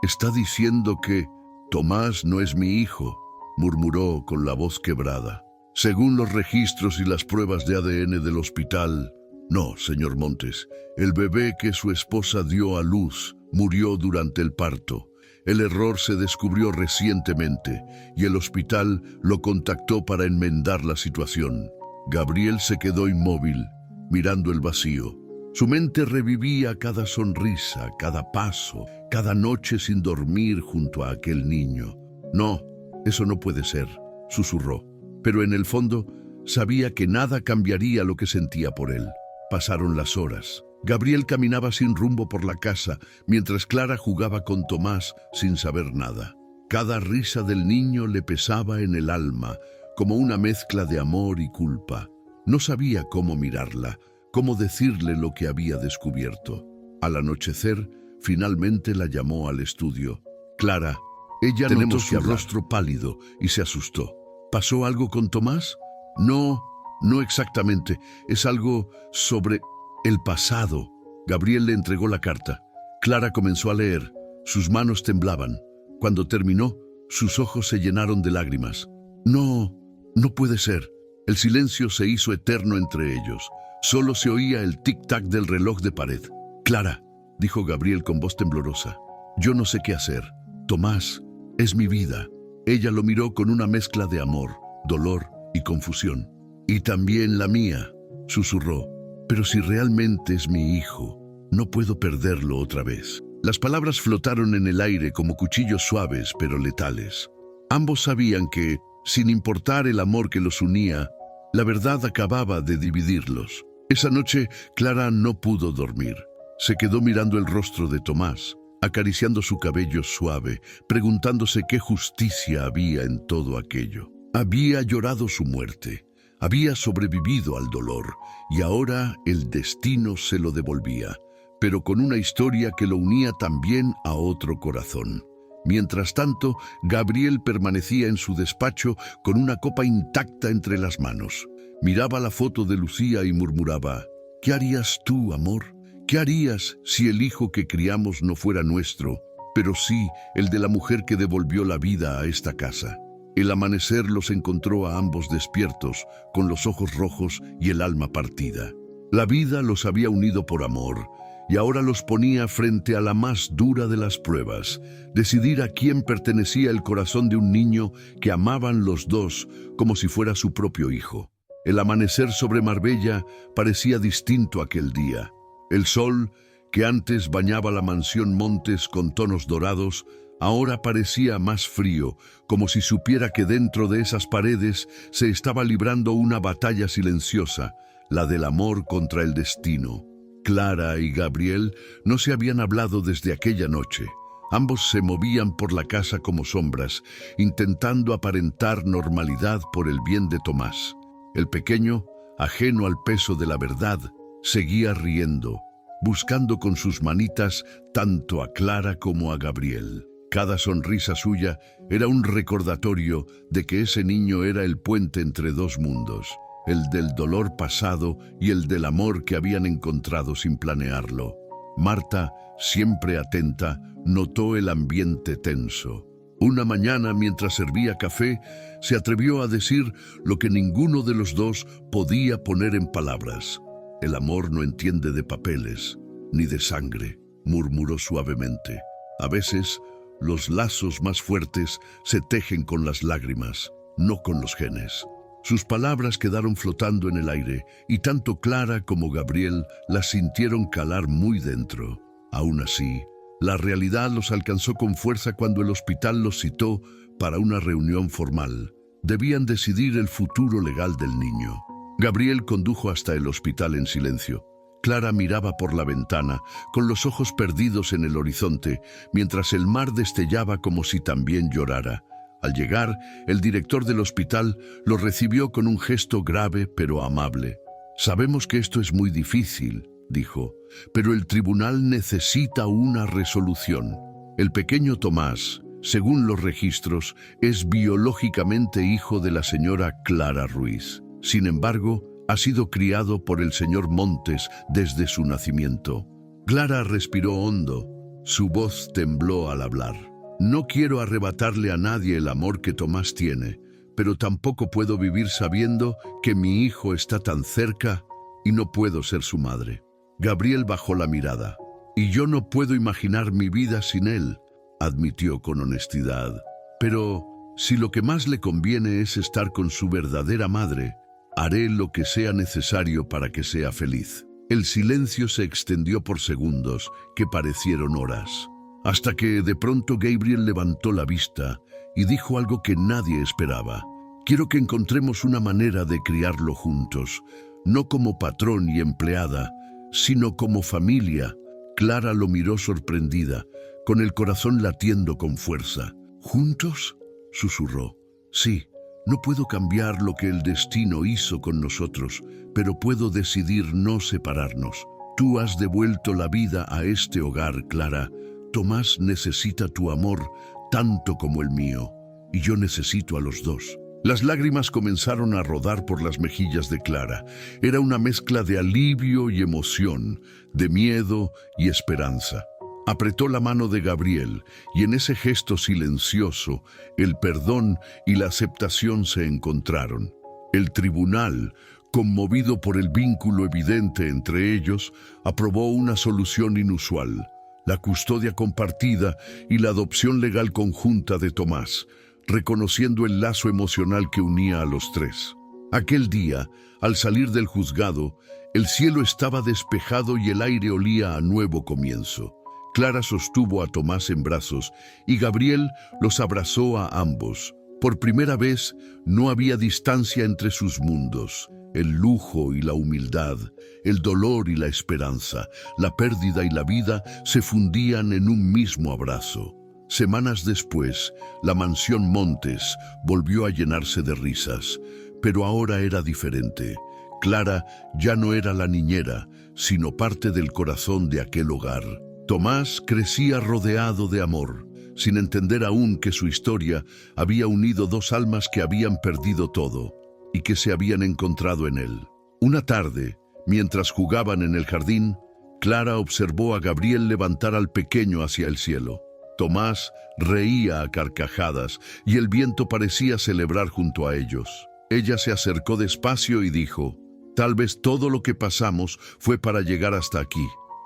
Speaker 1: «Está diciendo que Tomás no es mi hijo», murmuró con la voz quebrada. «Según los registros y las pruebas de ADN del hospital, no, señor Montes. El bebé que su esposa dio a luz murió durante el parto. El error se descubrió recientemente y el hospital lo contactó para enmendar la situación». Gabriel se quedó inmóvil, mirando el vacío. Su mente revivía cada sonrisa, cada paso, cada noche sin dormir junto a aquel niño. «No, eso no puede ser», susurró, pero en el fondo sabía que nada cambiaría lo que sentía por él. Pasaron las horas. Gabriel caminaba sin rumbo por la casa, mientras Clara jugaba con Tomás sin saber nada. Cada risa del niño le pesaba en el alma, como una mezcla de amor y culpa. No sabía cómo mirarla, cómo decirle lo que había descubierto. Al anochecer, finalmente la llamó al estudio. «Clara». Ella notó su rostro pálido y se asustó. «¿Pasó algo con Tomás?». No, no exactamente. Es algo sobre el pasado. Gabriel le entregó la carta. Clara comenzó a leer. Sus manos temblaban. Cuando terminó, sus ojos se llenaron de lágrimas. No, no puede ser. El silencio se hizo eterno entre ellos. Solo se oía el tic-tac del reloj de pared. Clara, dijo Gabriel con voz temblorosa, yo no sé qué hacer. Tomás es mi vida. Ella lo miró con una mezcla de amor, dolor y confusión. Y también la mía, susurró. Pero si realmente es mi hijo, no puedo perderlo otra vez. Las palabras flotaron en el aire como cuchillos suaves pero letales. Ambos sabían que, sin importar el amor que los unía, la verdad acababa de dividirlos. Esa noche, Clara no pudo dormir. Se quedó mirando el rostro de Tomás, acariciando su cabello suave, preguntándose qué justicia había en todo aquello. Había llorado su muerte, había sobrevivido al dolor, y ahora el destino se lo devolvía, pero con una historia que lo unía también a otro corazón. Mientras tanto, Gabriel permanecía en su despacho con una copa intacta entre las manos. Miraba la foto de Lucía y murmuraba, ¿qué harías tú, amor? ¿Qué harías si el hijo que criamos no fuera nuestro, pero sí el de la mujer que devolvió la vida a esta casa? El amanecer los encontró a ambos despiertos, con los ojos rojos y el alma partida. La vida los había unido por amor, y ahora los ponía frente a la más dura de las pruebas, decidir a quién pertenecía el corazón de un niño que amaban los dos como si fuera su propio hijo. El amanecer sobre Marbella parecía distinto aquel día. El sol, que antes bañaba la mansión Montes con tonos dorados, ahora parecía más frío, como si supiera que dentro de esas paredes se estaba librando una batalla silenciosa, la del amor contra el destino. Clara y Gabriel no se habían hablado desde aquella noche. Ambos se movían por la casa como sombras, intentando aparentar normalidad por el bien de Tomás. El pequeño, ajeno al peso de la verdad, seguía riendo, buscando con sus manitas tanto a Clara como a Gabriel. Cada sonrisa suya era un recordatorio de que ese niño era el puente entre dos mundos, el del dolor pasado y el del amor que habían encontrado sin planearlo. Marta, siempre atenta, notó el ambiente tenso. Una mañana, mientras servía café, se atrevió a decir lo que ninguno de los dos podía poner en palabras. El amor no entiende de papeles, ni de sangre, murmuró suavemente. A veces, los lazos más fuertes se tejen con las lágrimas, no con los genes. Sus palabras quedaron flotando en el aire, y tanto Clara como Gabriel las sintieron calar muy dentro. Aún así, la realidad los alcanzó con fuerza cuando el hospital los citó para una reunión formal. Debían decidir el futuro legal del niño. Gabriel condujo hasta el hospital en silencio. Clara miraba por la ventana, con los ojos perdidos en el horizonte, mientras el mar destellaba como si también llorara. Al llegar, el director del hospital lo recibió con un gesto grave pero amable. «Sabemos que esto es muy difícil», dijo, «pero el tribunal necesita una resolución. El pequeño Tomás, según los registros, es biológicamente hijo de la señora Clara Ruiz. Sin embargo, ha sido criado por el señor Montes desde su nacimiento». Clara respiró hondo. Su voz tembló al hablar. «No quiero arrebatarle a nadie el amor que Tomás tiene, pero tampoco puedo vivir sabiendo que mi hijo está tan cerca y no puedo ser su madre». Gabriel bajó la mirada. «Y yo no puedo imaginar mi vida sin él», admitió con honestidad. «Pero si lo que más le conviene es estar con su verdadera madre, haré lo que sea necesario para que sea feliz». El silencio se extendió por segundos que parecieron horas, hasta que de pronto Gabriel levantó la vista y dijo algo que nadie esperaba. «Quiero que encontremos una manera de criarlo juntos, no como patrón y empleada, sino como familia». Clara lo miró sorprendida, con el corazón latiendo con fuerza. «¿Juntos?», susurró. «Sí, no puedo cambiar lo que el destino hizo con nosotros, pero puedo decidir no separarnos. Tú has devuelto la vida a este hogar, Clara. Tomás necesita tu amor tanto como el mío, y yo necesito a los dos». Las lágrimas comenzaron a rodar por las mejillas de Clara. Era una mezcla de alivio y emoción, de miedo y esperanza. Apretó la mano de Gabriel y en ese gesto silencioso, el perdón y la aceptación se encontraron. El tribunal, conmovido por el vínculo evidente entre ellos, aprobó una solución inusual: la custodia compartida y la adopción legal conjunta de Tomás, reconociendo el lazo emocional que unía a los tres. Aquel día, al salir del juzgado, el cielo estaba despejado y el aire olía a nuevo comienzo. Clara sostuvo a Tomás en brazos y Gabriel los abrazó a ambos. Por primera vez no había distancia entre sus mundos. El lujo y la humildad, el dolor y la esperanza, la pérdida y la vida se fundían en un mismo abrazo. Semanas después, la mansión Montes volvió a llenarse de risas, pero ahora era diferente. Clara ya no era la niñera, sino parte del corazón de aquel hogar. Tomás crecía rodeado de amor, sin entender aún que su historia había unido dos almas que habían perdido todo y que se habían encontrado en él. Una tarde, mientras jugaban en el jardín, Clara observó a Gabriel levantar al pequeño hacia el cielo. Tomás reía a carcajadas y el viento parecía celebrar junto a ellos. Ella se acercó despacio y dijo: «Tal vez todo lo que pasamos fue para llegar hasta aquí».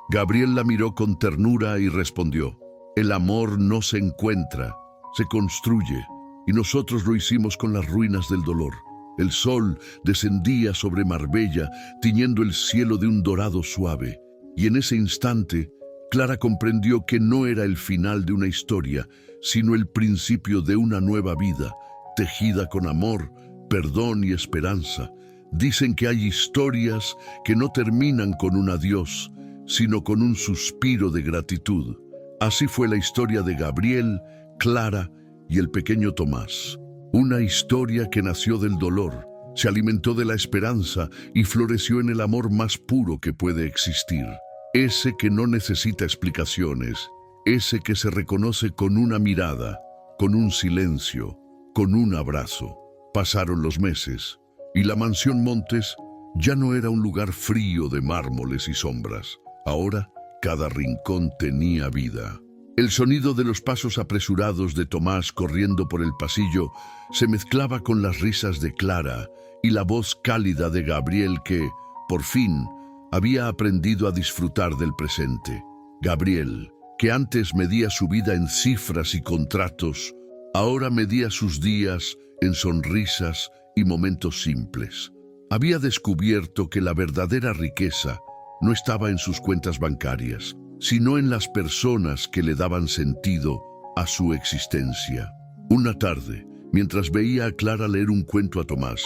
Speaker 1: Gabriel la miró con ternura y respondió: «El amor no se encuentra, se construye, y nosotros lo hicimos con las ruinas del dolor». El sol descendía sobre Marbella, tiñendo el cielo de un dorado suave, y en ese instante Clara comprendió que no era el final de una historia, sino el principio de una nueva vida, tejida con amor, perdón y esperanza. Dicen que hay historias que no terminan con un adiós, sino con un suspiro de gratitud. Así fue la historia de Gabriel, Clara y el pequeño Tomás. Una historia que nació del dolor, se alimentó de la esperanza y floreció en el amor más puro que puede existir. Ese que no necesita explicaciones, ese que se reconoce con una mirada, con un silencio, con un abrazo. Pasaron los meses y la mansión Montes ya no era un lugar frío de mármoles y sombras. Ahora, cada rincón tenía vida. El sonido de los pasos apresurados de Tomás corriendo por el pasillo se mezclaba con las risas de Clara y la voz cálida de Gabriel que, por fin, había aprendido a disfrutar del presente. Gabriel, que antes medía su vida en cifras y contratos, ahora medía sus días en sonrisas y momentos simples. Había descubierto que la verdadera riqueza no estaba en sus cuentas bancarias, sino en las personas que le daban sentido a su existencia. Una tarde, mientras veía a Clara leer un cuento a Tomás,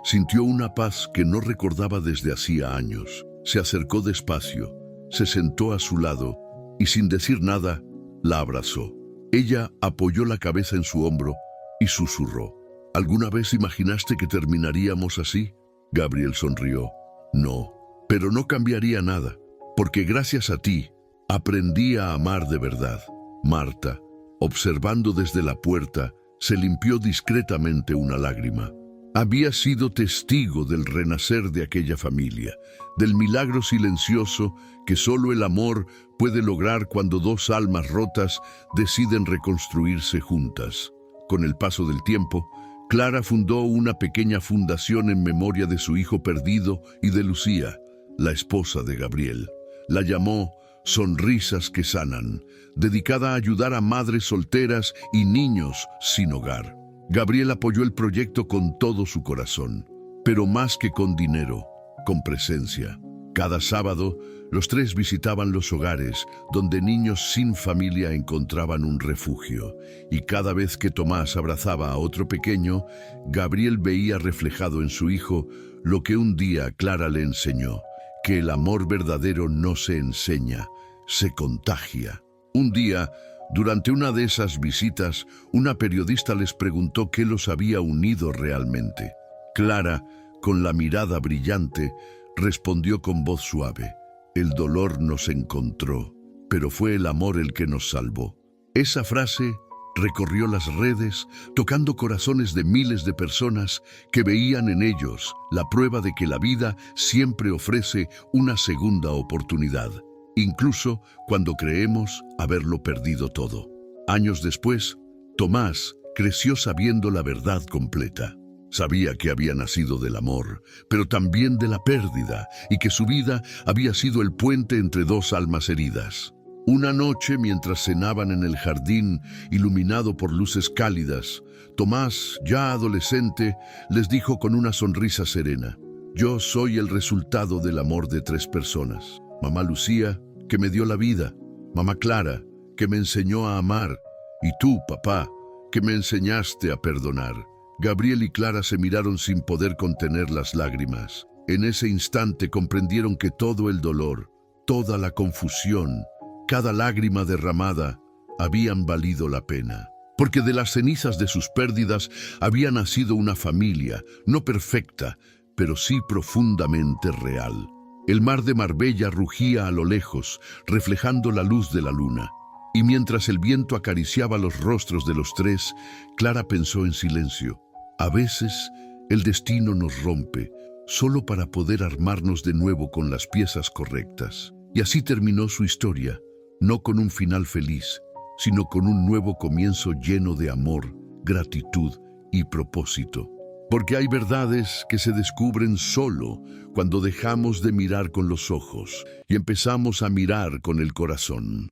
Speaker 1: sintió una paz que no recordaba desde hacía años. Se acercó despacio, se sentó a su lado y sin decir nada, la abrazó. Ella apoyó la cabeza en su hombro y susurró: «¿Alguna vez imaginaste que terminaríamos así?». Gabriel sonrió. «No, pero no cambiaría nada, porque gracias a ti aprendí a amar de verdad». Marta, observando desde la puerta, se limpió discretamente una lágrima. Había sido testigo del renacer de aquella familia, del milagro silencioso que solo el amor puede lograr cuando dos almas rotas deciden reconstruirse juntas. Con el paso del tiempo, Clara fundó una pequeña fundación en memoria de su hijo perdido y de Lucía, la esposa de Gabriel. La llamó Sonrisas que Sanan, dedicada a ayudar a madres solteras y niños sin hogar. Gabriel apoyó el proyecto con todo su corazón, pero más que con dinero, con presencia. Cada sábado, los tres visitaban los hogares donde niños sin familia encontraban un refugio, y cada vez que Tomás abrazaba a otro pequeño, Gabriel veía reflejado en su hijo lo que un día Clara le enseñó: que el amor verdadero no se enseña, se contagia. Un día, durante una de esas visitas, una periodista les preguntó qué los había unido realmente. Clara, con la mirada brillante, respondió con voz suave: «El dolor nos encontró, pero fue el amor el que nos salvó». Esa frase recorrió las redes, tocando corazones de miles de personas que veían en ellos la prueba de que la vida siempre ofrece una segunda oportunidad, incluso cuando creemos haberlo perdido todo. Años después, Tomás creció sabiendo la verdad completa. Sabía que había nacido del amor, pero también de la pérdida, y que su vida había sido el puente entre dos almas heridas. Una noche, mientras cenaban en el jardín, iluminado por luces cálidas, Tomás, ya adolescente, les dijo con una sonrisa serena: «Yo soy el resultado del amor de tres personas. Mamá Lucía, que me dio la vida; mamá Clara, que me enseñó a amar; y tú, papá, que me enseñaste a perdonar». Gabriel y Clara se miraron sin poder contener las lágrimas. En ese instante comprendieron que todo el dolor, toda la confusión, cada lágrima derramada, habían valido la pena. Porque de las cenizas de sus pérdidas había nacido una familia, no perfecta, pero sí profundamente real. El mar de Marbella rugía a lo lejos, reflejando la luz de la luna. Y mientras el viento acariciaba los rostros de los tres, Clara pensó en silencio: a veces el destino nos rompe, solo para poder armarnos de nuevo con las piezas correctas. Y así terminó su historia, no con un final feliz, sino con un nuevo comienzo lleno de amor, gratitud y propósito. Porque hay verdades que se descubren solo cuando dejamos de mirar con los ojos y empezamos a mirar con el corazón.